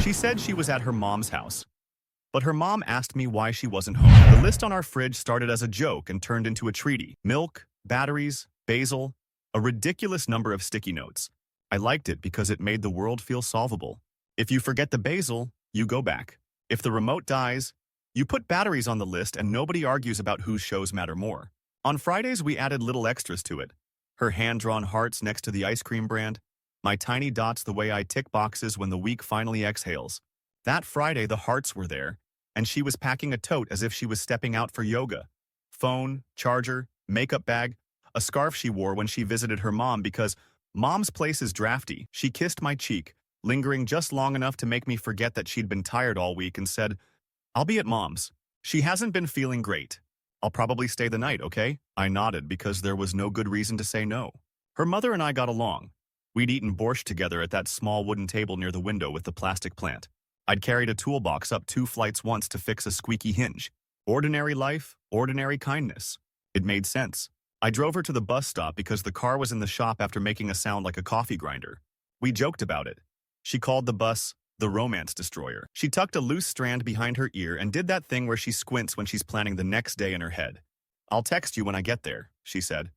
She said she was at her mom's house, but her mom asked me why she wasn't home. The list on our fridge started as a joke and turned into a treaty. Milk, batteries, basil, a ridiculous number of sticky notes. I liked it because it made the world feel solvable. If you forget the basil, you go back. If the remote dies, you put batteries on the list and nobody argues about whose shows matter more. On Fridays, we added little extras to it. Her hand-drawn hearts next to the ice cream brand. My tiny dots the way I tick boxes when the week finally exhales. That Friday, the hearts were there, and she was packing a tote as if she was stepping out for yoga. Phone, charger, makeup bag, a scarf she wore when she visited her mom because Mom's place is drafty. She kissed my cheek, lingering just long enough to make me forget that she'd been tired all week and said, "I'll be at Mom's. She hasn't been feeling great. I'll probably stay the night, okay?" I nodded because there was no good reason to say no. Her mother and I got along. We'd eaten borscht together at that small wooden table near the window with the plastic plant. I'd carried a toolbox up 2 flights once to fix a squeaky hinge. Ordinary life, ordinary kindness. It made sense. I drove her to the bus stop because the car was in the shop after making a sound like a coffee grinder. We joked about it. She called the bus the romance destroyer. She tucked a loose strand behind her ear and did that thing where she squints when she's planning the next day in her head. "I'll text you when I get there," she said.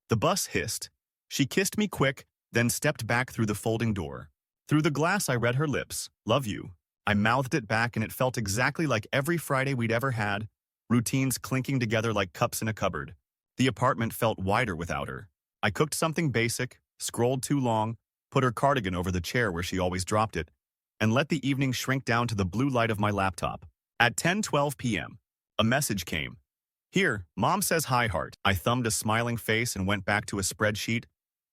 The bus hissed. She kissed me quick, then stepped back through the folding door. Through the glass, I read her lips. "Love you." I mouthed it back and it felt exactly like every Friday we'd ever had, routines clinking together like cups in a cupboard. The apartment felt wider without her. I cooked something basic, scrolled too long, put her cardigan over the chair where she always dropped it, and let the evening shrink down to the blue light of my laptop. At 10:12 p.m., a message came. "Here, Mom says hi, heart." I thumbed a smiling face and went back to a spreadsheet,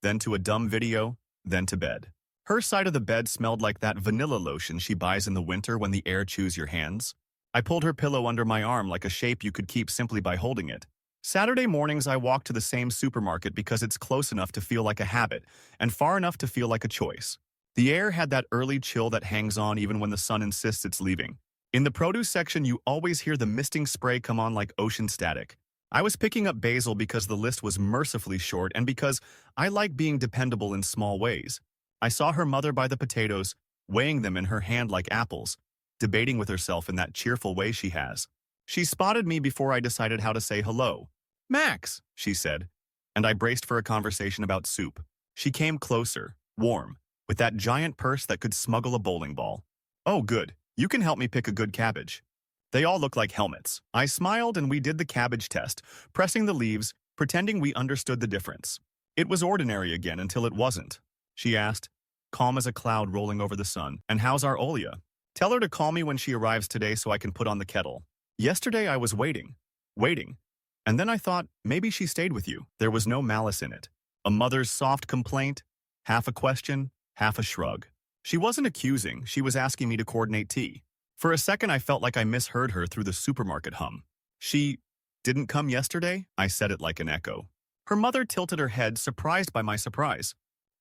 then to a dumb video, then to bed. Her side of the bed smelled like that vanilla lotion she buys in the winter when the air chews your hands. I pulled her pillow under my arm like a shape you could keep simply by holding it. Saturday mornings, I walk to the same supermarket because it's close enough to feel like a habit and far enough to feel like a choice. The air had that early chill that hangs on even when the sun insists it's leaving. In the produce section, you always hear the misting spray come on like ocean static. I was picking up basil because the list was mercifully short and because I like being dependable in small ways. I saw her mother by the potatoes, weighing them in her hand like apples, debating with herself in that cheerful way she has. She spotted me before I decided how to say hello. "Max," she said, and I braced for a conversation about soup. She came closer, warm, with that giant purse that could smuggle a bowling ball. "Oh, good. You can help me pick a good cabbage." They all look like helmets. I smiled and we did the cabbage test, pressing the leaves, pretending we understood the difference. It was ordinary again until it wasn't. She asked, calm as a cloud rolling over the sun, "And how's our Olia? Tell her to call me when she arrives today so I can put on the kettle." Yesterday I was waiting. And then I thought, maybe she stayed with you. There was no malice in it. A mother's soft complaint, half a question, half a shrug. She wasn't accusing, she was asking me to coordinate tea. For a second I felt like I misheard her through the supermarket hum. "She didn't come yesterday?" I said it like an echo. Her mother tilted her head, surprised by my surprise.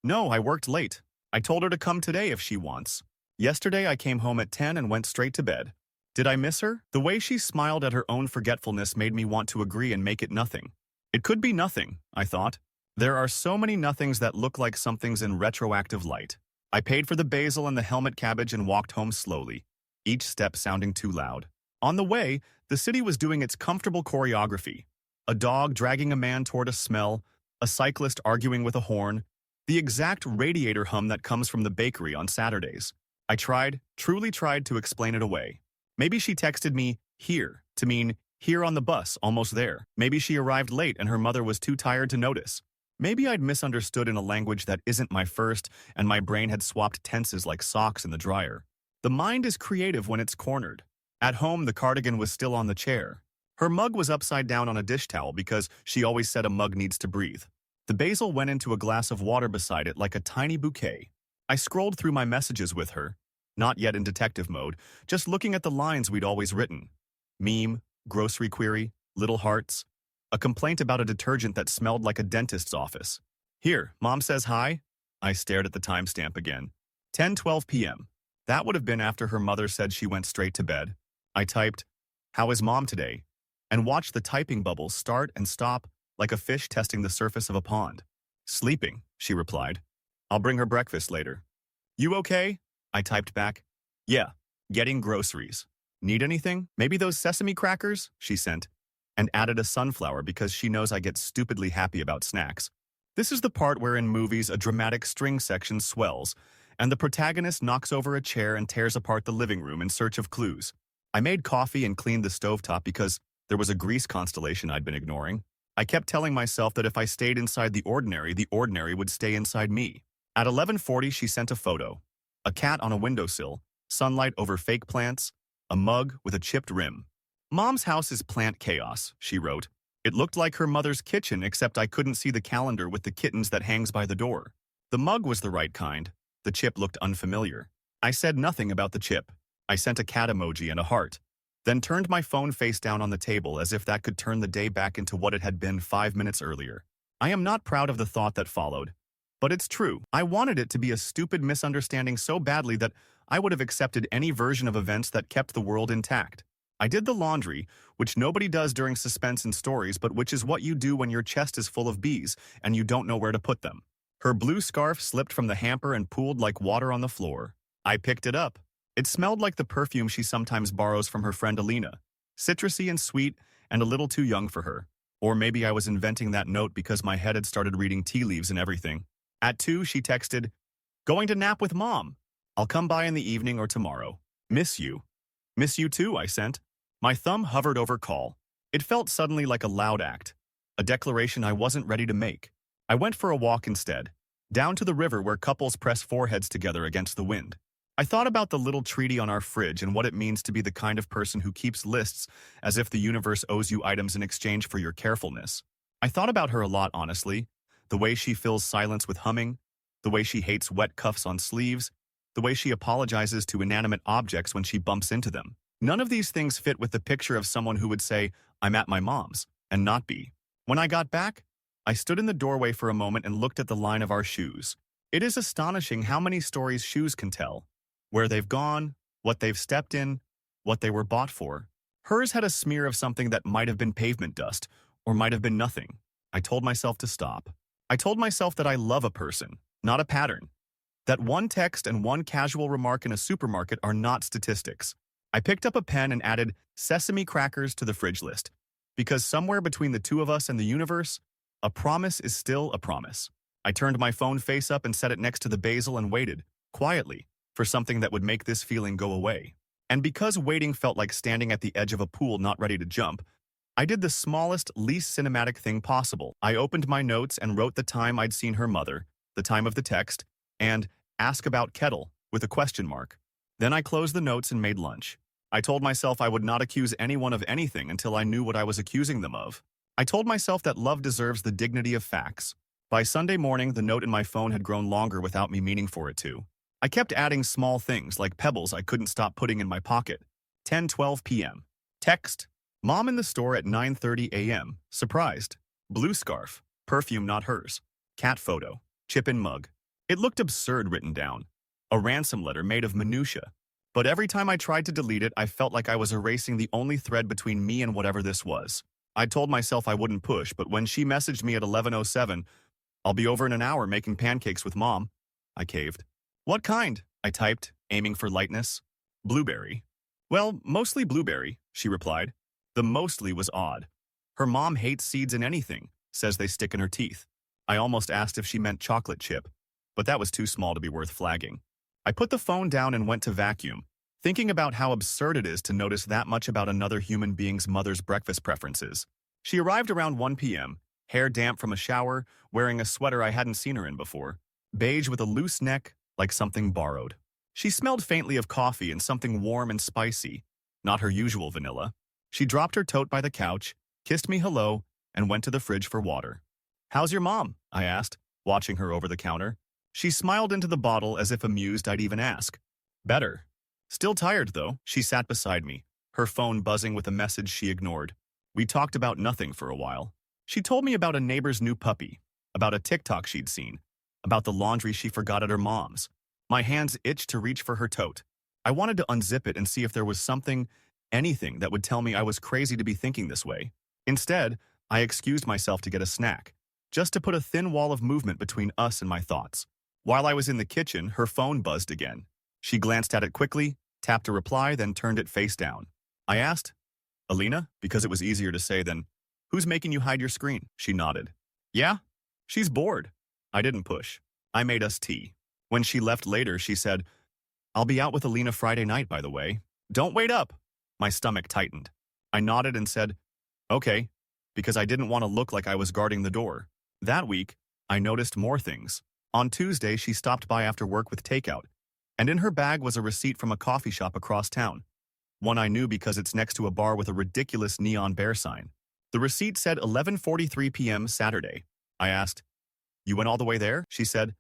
"No, I worked late. I told her to come today if she wants. Yesterday I came home at 10 and went straight to bed." Did I miss her? The way she smiled at her own forgetfulness made me want to agree and make it nothing. It could be nothing, I thought. There are so many nothings that look like somethings in retroactive light. I paid for the basil and the helmet cabbage and walked home slowly, each step sounding too loud. On the way, the city was doing its comfortable choreography. A dog dragging a man toward a smell, a cyclist arguing with a horn, the exact radiator hum that comes from the bakery on Saturdays. I truly tried to explain it away. Maybe she texted me, "here," to mean, "here on the bus, almost there." Maybe she arrived late and her mother was too tired to notice. Maybe I'd misunderstood in a language that isn't my first and my brain had swapped tenses like socks in the dryer. The mind is creative when it's cornered. At home, the cardigan was still on the chair. Her mug was upside down on a dish towel because she always said a mug needs to breathe. The basil went into a glass of water beside it like a tiny bouquet. I scrolled through my messages with her, not yet in detective mode, just looking at the lines we'd always written. Meme, grocery query, little hearts. A complaint about a detergent that smelled like a dentist's office. "Here, Mom says hi." I stared at the timestamp again. 10:12 p.m. That would have been after her mother said she went straight to bed. I typed, "How is Mom today?" and watched the typing bubbles start and stop like a fish testing the surface of a pond. "Sleeping," she replied. "I'll bring her breakfast later." "You okay?" I typed back. Yeah, getting groceries. Need anything? Maybe those sesame crackers? She sent, and added a sunflower because she knows I get stupidly happy about snacks. This is the part where in movies a dramatic string section swells, and the protagonist knocks over a chair and tears apart the living room in search of clues. I made coffee and cleaned the stovetop because there was a grease constellation I'd been ignoring. I kept telling myself that if I stayed inside the ordinary would stay inside me. At 11:40, she sent a photo. A cat on a windowsill, sunlight over fake plants, a mug with a chipped rim. Mom's house is plant chaos, she wrote. It looked like her mother's kitchen, except I couldn't see the calendar with the kittens that hangs by the door. The mug was the right kind. The chip looked unfamiliar. I said nothing about the chip. I sent a cat emoji and a heart, then turned my phone face down on the table as if that could turn the day back into what it had been 5 minutes earlier. I am not proud of the thought that followed. But it's true. I wanted it to be a stupid misunderstanding so badly that I would have accepted any version of events that kept the world intact. I did the laundry, which nobody does during suspense in stories, but which is what you do when your chest is full of bees and you don't know where to put them. Her blue scarf slipped from the hamper and pooled like water on the floor. I picked it up. It smelled like the perfume she sometimes borrows from her friend Alina. Citrusy and sweet and a little too young for her. Or maybe I was inventing that note because my head had started reading tea leaves and everything. At 2, she texted, "Going to nap with Mom. I'll come by in the evening or tomorrow. Miss you." "Miss you too," I sent. My thumb hovered over call. It felt suddenly like a loud act, a declaration I wasn't ready to make. I went for a walk instead, down to the river where couples press foreheads together against the wind. I thought about the little treaty on our fridge and what it means to be the kind of person who keeps lists as if the universe owes you items in exchange for your carefulness. I thought about her a lot, honestly. The way she fills silence with humming, the way she hates wet cuffs on sleeves, the way she apologizes to inanimate objects when she bumps into them. None of these things fit with the picture of someone who would say, "I'm at my mom's," and not be. When I got back, I stood in the doorway for a moment and looked at the line of our shoes. It is astonishing how many stories shoes can tell. Where they've gone, what they've stepped in, what they were bought for. Hers had a smear of something that might have been pavement dust, or might have been nothing. I told myself to stop. I told myself that I love a person, not a pattern. That one text and one casual remark in a supermarket are not statistics. I picked up a pen and added sesame crackers to the fridge list, because somewhere between the two of us and the universe, a promise is still a promise. I turned my phone face up and set it next to the basil and waited, quietly, for something that would make this feeling go away. And because waiting felt like standing at the edge of a pool not ready to jump, I did the smallest, least cinematic thing possible. I opened my notes and wrote the time I'd seen her mother, the time of the text, and ask about kettle with a question mark. Then I closed the notes and made lunch. I told myself I would not accuse anyone of anything until I knew what I was accusing them of. I told myself that love deserves the dignity of facts. By Sunday morning, the note in my phone had grown longer without me meaning for it to. I kept adding small things like pebbles I couldn't stop putting in my pocket. 10:12 p.m. Text. Mom in the store at 9:30 a.m. Surprised. Blue scarf. Perfume not hers. Cat photo. Chip in mug. It looked absurd written down. A ransom letter made of minutia. But every time I tried to delete it, I felt like I was erasing the only thread between me and whatever this was. I told myself I wouldn't push, but when she messaged me at 11:07, "I'll be over in an hour making pancakes with Mom," I caved. "What kind?" I typed, aiming for lightness. "Blueberry." "Well, mostly blueberry," she replied. The mostly was odd. Her mom hates seeds in anything, says they stick in her teeth. I almost asked if she meant chocolate chip, but that was too small to be worth flagging. I put the phone down and went to vacuum, thinking about how absurd it is to notice that much about another human being's mother's breakfast preferences. She arrived around 1 p.m., hair damp from a shower, wearing a sweater I hadn't seen her in before, beige with a loose neck, like something borrowed. She smelled faintly of coffee and something warm and spicy, not her usual vanilla. She dropped her tote by the couch, kissed me hello, and went to the fridge for water. "How's your mom?" I asked, watching her over the counter. She smiled into the bottle as if amused I'd even ask. "Better. Still tired, though." She sat beside me, her phone buzzing with a message she ignored. We talked about nothing for a while. She told me about a neighbor's new puppy, about a TikTok she'd seen, about the laundry she forgot at her mom's. My hands itched to reach for her tote. I wanted to unzip it and see if there was something, anything that would tell me I was crazy to be thinking this way. Instead, I excused myself to get a snack, just to put a thin wall of movement between us and my thoughts. While I was in the kitchen, her phone buzzed again. She glanced at it quickly, tapped a reply, then turned it face down. I asked, Alina, because it was easier to say than, who's making you hide your screen? She nodded. Yeah? She's bored. I didn't push. I made us tea. When she left later, she said, I'll be out with Alina Friday night, by the way. Don't wait up. My stomach tightened. I nodded and said, okay, because I didn't want to look like I was guarding the door. That week, I noticed more things. On Tuesday, she stopped by after work with takeout, and in her bag was a receipt from a coffee shop across town. One I knew because it's next to a bar with a ridiculous neon bear sign. The receipt said 11:43 p.m. Saturday. I asked, you went all the way there? She said,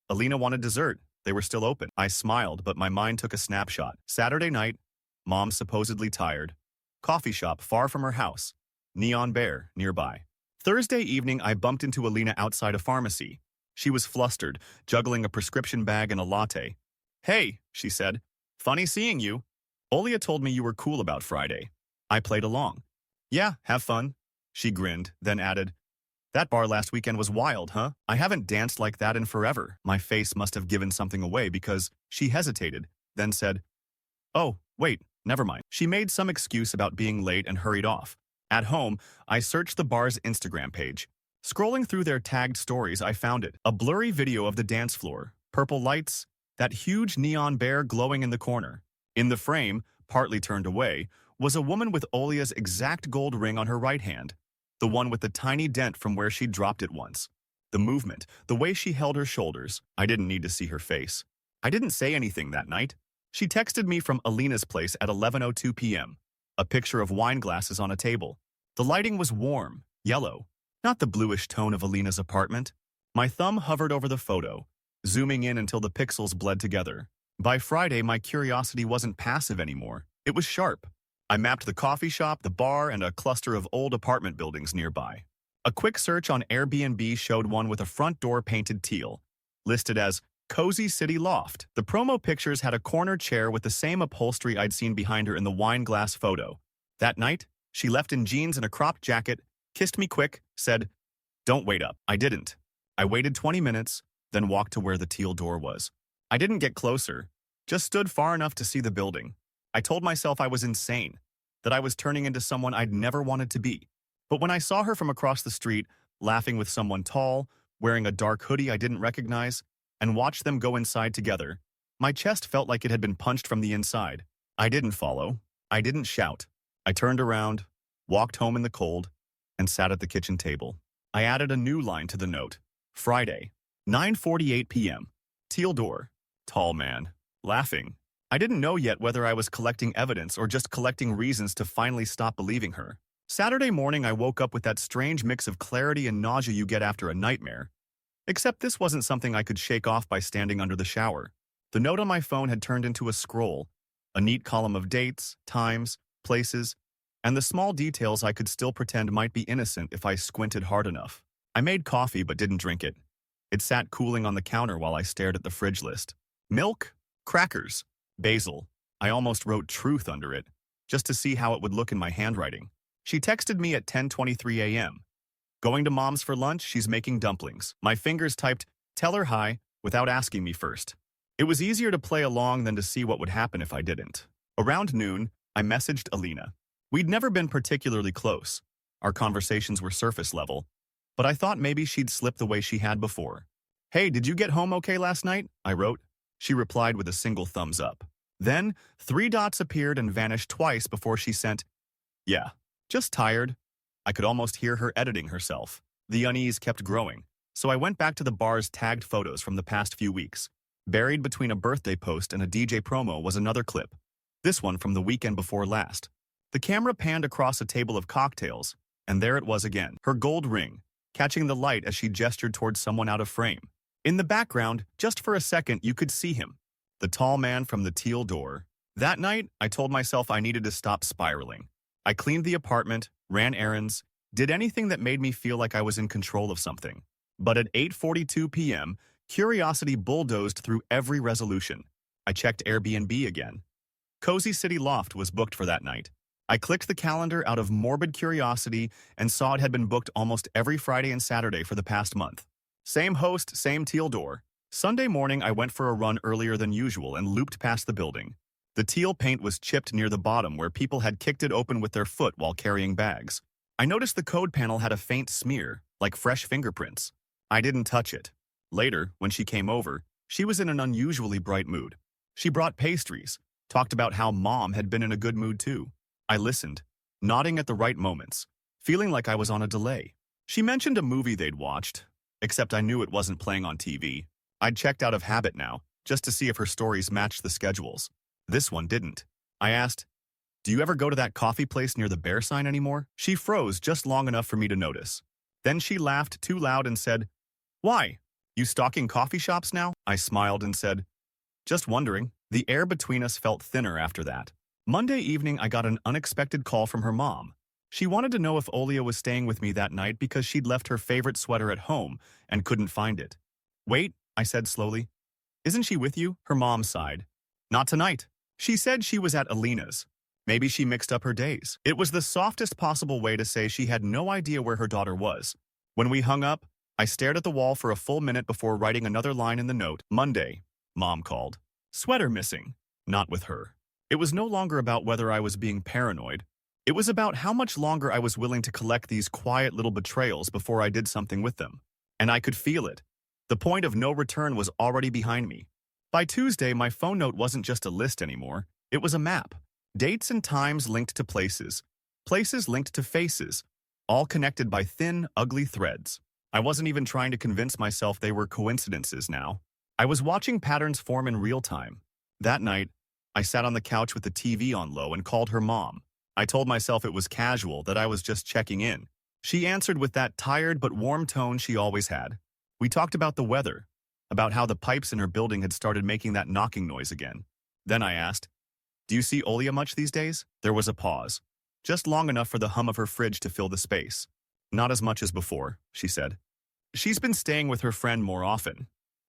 Alina wanted dessert. They were still open. I smiled, but my mind took a snapshot. Saturday night, Mom supposedly tired. Coffee shop far from her house. Neon bear nearby. Thursday evening, I bumped into Alina outside a pharmacy. She was flustered, juggling a prescription bag and a latte. Hey, she said. Funny seeing you. Olia told me you were cool about Friday. I played along. Yeah, have fun. She grinned, then added, that bar last weekend was wild, huh? I haven't danced like that in forever. My face must have given something away because she hesitated, then said, oh, wait, never mind. She made some excuse about being late and hurried off. At home, I searched the bar's Instagram page. Scrolling through their tagged stories, I found it. A blurry video of the dance floor, purple lights, that huge neon bear glowing in the corner. In the frame, partly turned away, was a woman with Olia's exact gold ring on her right hand. The one with the tiny dent from where she'd dropped it once. The movement, the way she held her shoulders, I didn't need to see her face. I didn't say anything that night. She texted me from Alina's place at 11:02 p.m. A picture of wine glasses on a table. The lighting was warm, yellow, not the bluish tone of Alina's apartment. My thumb hovered over the photo, zooming in until the pixels bled together. By Friday, my curiosity wasn't passive anymore. It was sharp. I mapped the coffee shop, the bar, and a cluster of old apartment buildings nearby. A quick search on Airbnb showed one with a front door painted teal, listed as Cozy City Loft. The promo pictures had a corner chair with the same upholstery I'd seen behind her in the wine glass photo. That night, she left in jeans and a cropped jacket, kissed me quick, said, don't wait up. I didn't. I waited 20 minutes, then walked to where the teal door was. I didn't get closer, just stood far enough to see the building. I told myself I was insane, that I was turning into someone I'd never wanted to be. But when I saw her from across the street, laughing with someone tall, wearing a dark hoodie I didn't recognize, and watched them go inside together, my chest felt like it had been punched from the inside. I didn't follow. I didn't shout. I turned around, walked home in the cold, and sat at the kitchen table. I added a new line to the note. Friday, 9:48 p.m. Teal door. Tall man. Laughing. I didn't know yet whether I was collecting evidence or just collecting reasons to finally stop believing her. Saturday morning, I woke up with that strange mix of clarity and nausea you get after a nightmare. Except this wasn't something I could shake off by standing under the shower. The note on my phone had turned into a scroll, a neat column of dates, times, places, and the small details I could still pretend might be innocent if I squinted hard enough. I made coffee but didn't drink it. It sat cooling on the counter while I stared at the fridge list. Milk, crackers, basil. I almost wrote truth under it, just to see how it would look in my handwriting. She texted me at 10:23 a.m. Going to Mom's for lunch, she's making dumplings. My fingers typed, tell her hi, without asking me first. It was easier to play along than to see what would happen if I didn't. Around noon, I messaged Alina. We'd never been particularly close. Our conversations were surface level, but I thought maybe she'd slip the way she had before. Hey, did you get home okay last night? I wrote. She replied with a single thumbs up. Then, 3 dots appeared and vanished twice before she sent, yeah, just tired. I could almost hear her editing herself. The unease kept growing, so I went back to the bar's tagged photos from the past few weeks. Buried between a birthday post and a DJ promo was another clip, this one from the weekend before last. The camera panned across a table of cocktails, and there it was again, her gold ring, catching the light as she gestured towards someone out of frame. In the background, just for a second, you could see him, the tall man from the teal door. That night, I told myself I needed to stop spiraling. I cleaned the apartment, ran errands, did anything that made me feel like I was in control of something. But at 8:42 p.m., curiosity bulldozed through every resolution. I checked Airbnb again. Cozy City Loft was booked for that night. I clicked the calendar out of morbid curiosity and saw it had been booked almost every Friday and Saturday for the past month. Same host, same teal door. Sunday morning, I went for a run earlier than usual and looped past the building. The teal paint was chipped near the bottom where people had kicked it open with their foot while carrying bags. I noticed the code panel had a faint smear, like fresh fingerprints. I didn't touch it. Later, when she came over, she was in an unusually bright mood. She brought pastries, talked about how Mom had been in a good mood too. I listened, nodding at the right moments, feeling like I was on a delay. She mentioned a movie they'd watched, except I knew it wasn't playing on TV. I'd checked out of habit now, just to see if her stories matched the schedules. This one didn't. I asked, "Do you ever go to that coffee place near the bear sign anymore?" She froze just long enough for me to notice. Then she laughed too loud and said, "Why? You stalking coffee shops now?" I smiled and said, "Just wondering." The air between us felt thinner after that. Monday evening, I got an unexpected call from her mom. She wanted to know if Olia was staying with me that night because she'd left her favorite sweater at home and couldn't find it. "Wait," I said slowly. "Isn't she with you?" Her mom sighed. "Not tonight. She said she was at Alina's. Maybe she mixed up her days." It was the softest possible way to say she had no idea where her daughter was. When we hung up, I stared at the wall for a full minute before writing another line in the note. "Monday," Mom called. "Sweater missing." Not with her. It was no longer about whether I was being paranoid. It was about how much longer I was willing to collect these quiet little betrayals before I did something with them. And I could feel it. The point of no return was already behind me. By Tuesday, my phone note wasn't just a list anymore. It was a map. Dates and times linked to places. Places linked to faces. All connected by thin, ugly threads. I wasn't even trying to convince myself they were coincidences now. I was watching patterns form in real time. That night, I sat on the couch with the TV on low and called her mom. I told myself it was casual, that I was just checking in. She answered with that tired but warm tone she always had. We talked about the weather, about how the pipes in her building had started making that knocking noise again. Then I asked, "Do you see Olia much these days?" There was a pause, just long enough for the hum of her fridge to fill the space. "Not as much as before," she said. "She's been staying with her friend more often."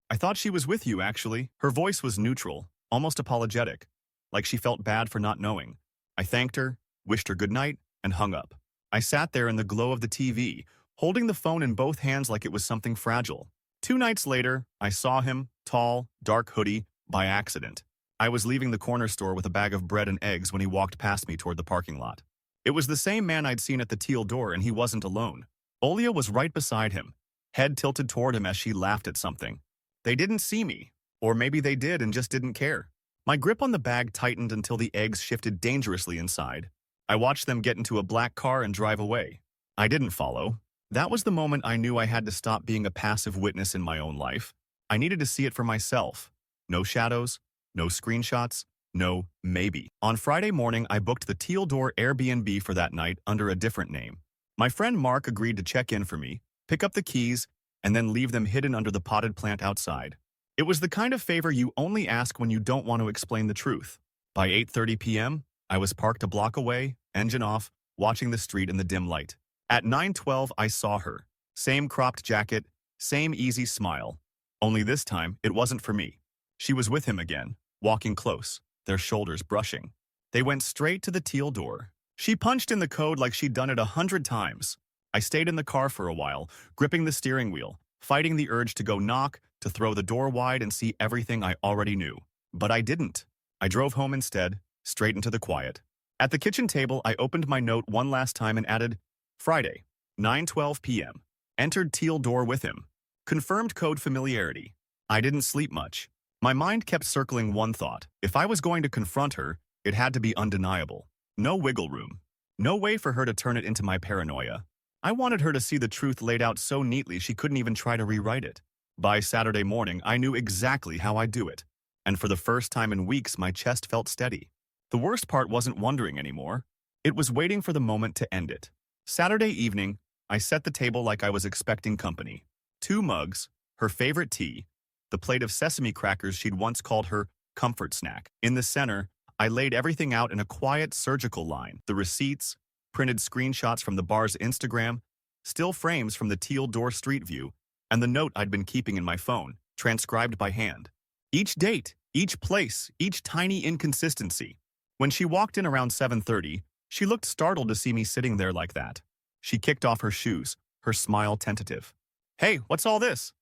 "I thought she was with you, actually." Her voice was neutral, almost apologetic, like she felt bad for not knowing. I thanked her, wished her good night, and hung up. I sat there in the glow of the TV, holding the phone in both hands like it was something fragile. 2 nights later, I saw him, tall, dark hoodie, by accident. I was leaving the corner store with a bag of bread and eggs when he walked past me toward the parking lot. It was the same man I'd seen at the teal door, and he wasn't alone. Olia was right beside him, head tilted toward him as she laughed at something. They didn't see me, or maybe they did and just didn't care. My grip on the bag tightened until the eggs shifted dangerously inside. I watched them get into a black car and drive away. I didn't follow. That was the moment I knew I had to stop being a passive witness in my own life. I needed to see it for myself. No shadows, no screenshots, no maybe. On Friday morning, I booked the Teal Door Airbnb for that night under a different name. My friend Mark agreed to check in for me, pick up the keys, and then leave them hidden under the potted plant outside. It was the kind of favor you only ask when you don't want to explain the truth. By 8:30 p.m., I was parked a block away, engine off, watching the street in the dim light. At 9:12, I saw her. Same cropped jacket, same easy smile. Only this time, it wasn't for me. She was with him again, walking close, their shoulders brushing. They went straight to the teal door. She punched in the code like she'd done it 100 times. I stayed in the car for a while, gripping the steering wheel, fighting the urge to go knock, to throw the door wide and see everything I already knew. But I didn't. I drove home instead, straight into the quiet. At the kitchen table, I opened my note one last time and added, Friday, 9:12 p.m. Entered teal door with him. Confirmed code familiarity. I didn't sleep much. My mind kept circling one thought. If I was going to confront her, it had to be undeniable. No wiggle room. No way for her to turn it into my paranoia. I wanted her to see the truth laid out so neatly she couldn't even try to rewrite it. By Saturday morning, I knew exactly how I'd do it. And for the first time in weeks, my chest felt steady. The worst part wasn't wondering anymore. It was waiting for the moment to end it. Saturday evening, I set the table like I was expecting company. 2 mugs, her favorite tea, the plate of sesame crackers she'd once called her comfort snack. In the center, I laid everything out in a quiet surgical line. The receipts, printed screenshots from the bar's Instagram, still frames from the Teal Door Street view, and the note I'd been keeping in my phone, transcribed by hand. Each date, each place, each tiny inconsistency. When she walked in around 7:30, she looked startled to see me sitting there like that. She kicked off her shoes, her smile tentative. "Hey, what's all this?"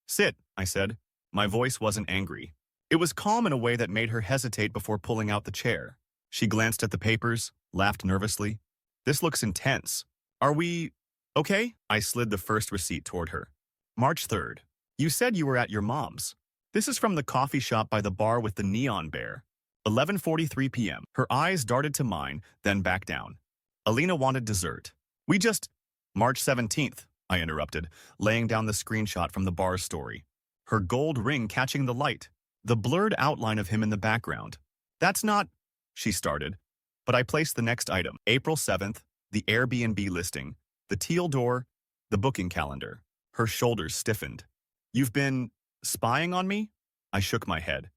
"Sit," I said. My voice wasn't angry. It was calm in a way that made her hesitate before pulling out the chair. She glanced at the papers, laughed nervously. This looks intense. Are we okay? I slid the first receipt toward her. March 3rd. You said you were at your mom's. This is from the coffee shop by the bar with the neon bear. 11:43 p.m. Her eyes darted to mine, then back down. Alina wanted dessert. March 17th, I interrupted, laying down the screenshot from the bar's story. Her gold ring catching the light. The blurred outline of him in the background. That's not, she started. But I placed the next item. April 7th, the Airbnb listing, the teal door, the booking calendar. Her shoulders stiffened. You've been spying on me? I shook my head.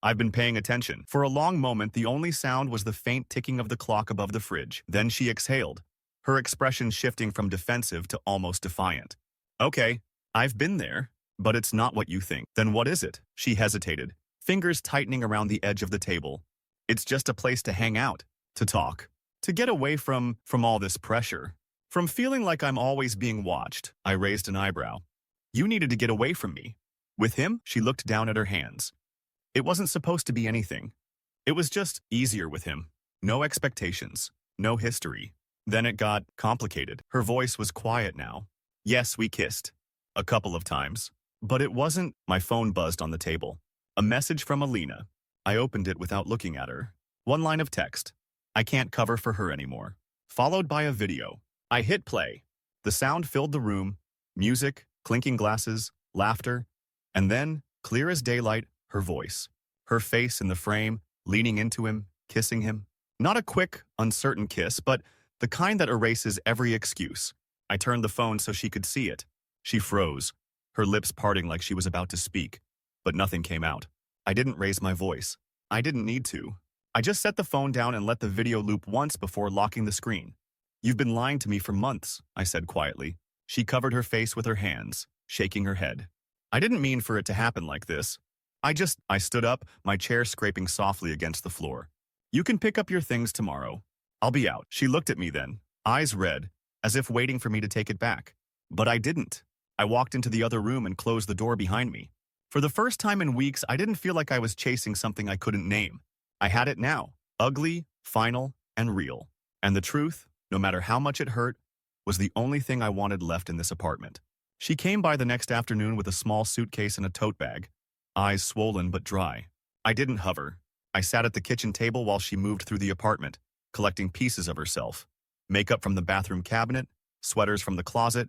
I've been paying attention. For a long moment, the only sound was the faint ticking of the clock above the fridge. Then she exhaled, her expression shifting from defensive to almost defiant. Okay, I've been there, but it's not what you think. Then what is it? She hesitated, fingers tightening around the edge of the table. It's just a place to hang out, to talk, to get away from all this pressure. From feeling like I'm always being watched, I raised an eyebrow. You needed to get away from me. With him, she looked down at her hands. It wasn't supposed to be anything. It was just easier with him. No expectations, no history. Then it got complicated. Her voice was quiet now. Yes, we kissed. A couple of times. But it wasn't. My phone buzzed on the table. A message from Alina. I opened it without looking at her. One line of text. I can't cover for her anymore. Followed by a video. I hit play. The sound filled the room. Music, clinking glasses, laughter. And then, clear as daylight, her voice. Her face in the frame, leaning into him, kissing him. Not a quick, uncertain kiss, but the kind that erases every excuse. I turned the phone so she could see it. She froze, her lips parting like she was about to speak. But nothing came out. I didn't raise my voice. I didn't need to. I just set the phone down and let the video loop once before locking the screen. You've been lying to me for months, I said quietly. She covered her face with her hands, shaking her head. I didn't mean for it to happen like this. I stood up, my chair scraping softly against the floor. You can pick up your things tomorrow. I'll be out. She looked at me then, eyes red, as if waiting for me to take it back. But I didn't. I walked into the other room and closed the door behind me. For the first time in weeks, I didn't feel like I was chasing something I couldn't name. I had it now, ugly, final, and real. And the truth, no matter how much it hurt, was the only thing I wanted left in this apartment. She came by the next afternoon with a small suitcase and a tote bag, eyes swollen but dry. I didn't hover. I sat at the kitchen table while she moved through the apartment, collecting pieces of herself. Makeup from the bathroom cabinet, sweaters from the closet,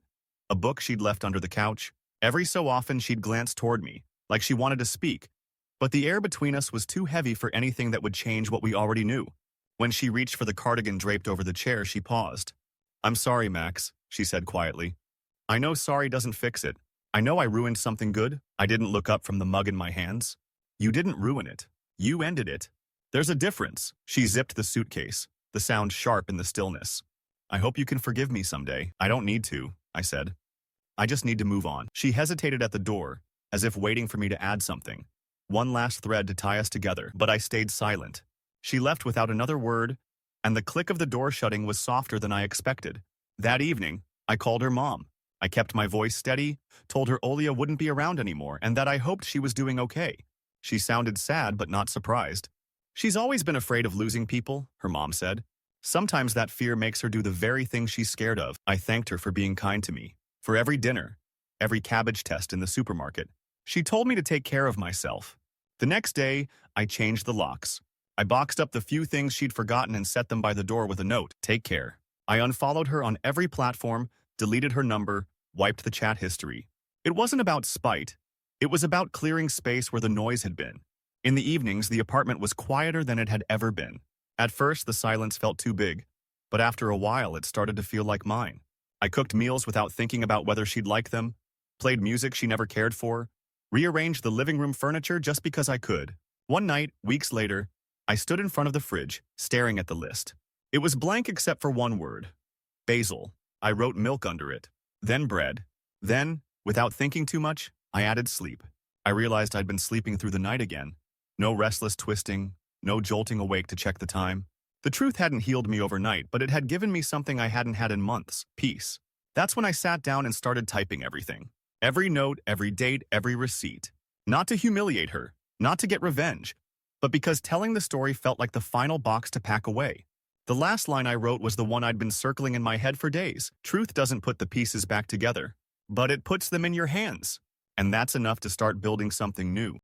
a book she'd left under the couch. Every so often she'd glance toward me, like she wanted to speak. But the air between us was too heavy for anything that would change what we already knew. When she reached for the cardigan draped over the chair, she paused. I'm sorry, Max, she said quietly. I know sorry doesn't fix it. I know I ruined something good. I didn't look up from the mug in my hands. You didn't ruin it. You ended it. There's a difference. She zipped the suitcase, the sound sharp in the stillness. I hope you can forgive me someday. I don't need to, I said. I just need to move on. She hesitated at the door, as if waiting for me to add something. One last thread to tie us together, but I stayed silent. She left without another word, and the click of the door shutting was softer than I expected. That evening, I called her mom. I kept my voice steady, told her Olia wouldn't be around anymore, and that I hoped she was doing okay. She sounded sad but not surprised. She's always been afraid of losing people, her mom said. Sometimes that fear makes her do the very thing she's scared of. I thanked her for being kind to me, for every dinner, every cabbage test in the supermarket. She told me to take care of myself. The next day, I changed the locks. I boxed up the few things she'd forgotten and set them by the door with a note, take care. I unfollowed her on every platform, deleted her number, wiped the chat history. It wasn't about spite. It was about clearing space where the noise had been. In the evenings, the apartment was quieter than it had ever been. At first, the silence felt too big, but after a while, it started to feel like mine. I cooked meals without thinking about whether she'd like them, played music she never cared for, rearranged the living room furniture just because I could. One night, weeks later, I stood in front of the fridge, staring at the list. It was blank except for one word. Basil. I wrote milk under it. Then bread. Then, without thinking too much, I added sleep. I realized I'd been sleeping through the night again. No restless twisting, no jolting awake to check the time. The truth hadn't healed me overnight, but it had given me something I hadn't had in months, peace. That's when I sat down and started typing everything. Every note, every date, every receipt. Not to humiliate her, Not to get revenge, but because telling the story felt like the final box to pack away. The last line I wrote was the one I'd been circling in my head for days. Truth doesn't put the pieces back together, but it puts them in your hands. And that's enough to start building something new.